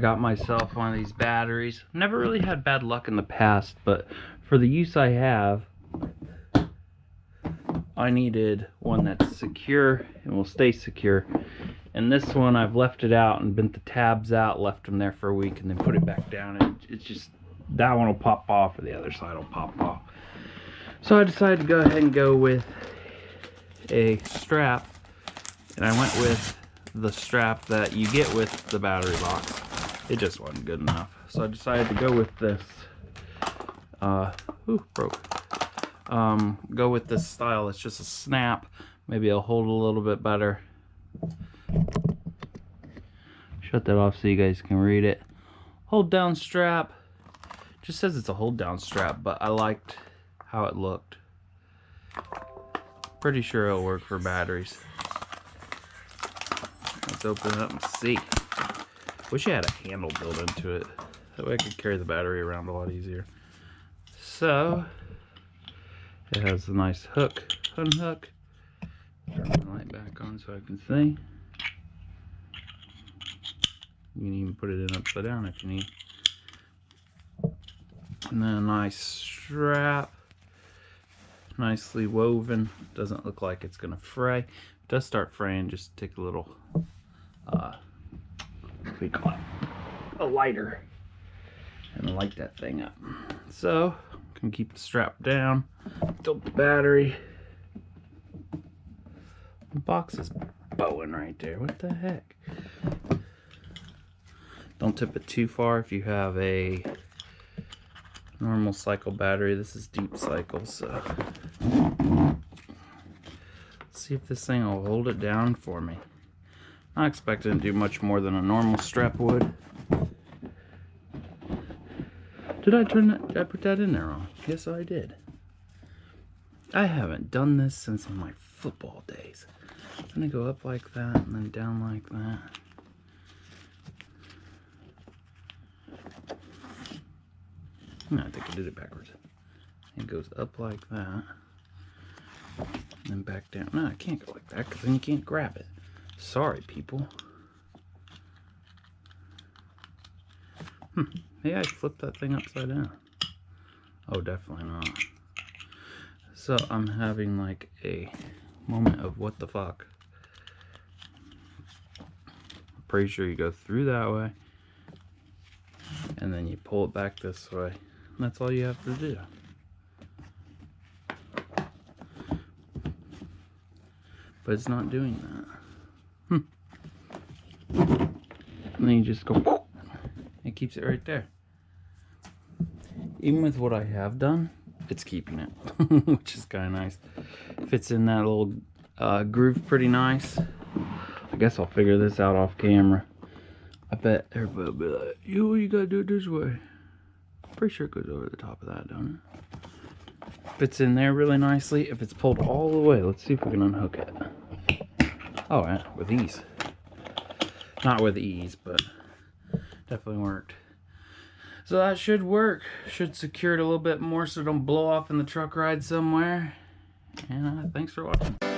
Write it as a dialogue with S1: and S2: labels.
S1: got myself one of these batteries. Never really had bad luck in the past, but for the use I have, I needed one that's secure and will stay secure. And this one, I've left it out and bent the tabs out, left them there for a week, and then put it back down. And it's just, that one will pop off, or the other side will pop off. So I decided to go ahead and go with a strap, and I went with the strap that you get with the battery box. It just wasn't good enough, so I decided to go with this. Go with this style. It's just a snap. Maybe it'll hold a little bit better. Shut that off so you guys can read it. Hold down strap. Just says it's a hold down strap, but I liked how it looked. Pretty sure it'll work for batteries. Let's open it up and see. Wish it had a handle built into it. That way I could carry the battery around a lot easier. So, it has a nice hook, unhook. Turn the light back on so I can see. You can even put it in upside down if you need. And then a nice strap. Nicely woven. Doesn't look like it's gonna fray. If it does start fraying, just take a little what do we call it? A lighter. And light that thing up. So, can keep the strap down. Tilt the battery. The box is bowing right there. What the heck? Don't tip it too far if you have a normal cycle battery. This is deep cycle, so let's see if this thing will hold it down for me. Not expecting to do much more than a normal strap would. Did I put that in there wrong? Yes, I did. I haven't done this since my football days. I'm gonna go up like that and then down like that. No, I think I did it backwards. It goes up like that, and then back down. No, I can't go like that because then you can't grab it. Sorry, people. Maybe I flipped that thing upside down. Oh, definitely not. So I'm having like a moment of what the fuck. I'm pretty sure you go through that way, and then you pull it back this way. That's all you have to do. But it's not doing that. And then you just go, it keeps it right there. Even with what I have done, it's keeping it, which is kind of nice. Fits in that little groove pretty nice. I guess I'll figure this out off camera. I bet everybody will be like, you gotta do it this way. Pretty sure it goes over the top of that, don't it? Fits in there really nicely. If it's pulled all the way, let's see if we can unhook it. Oh, yeah, with ease. Not with ease, but definitely worked. So that should work. Should secure it a little bit more so it don't blow off in the truck ride somewhere. And thanks for watching.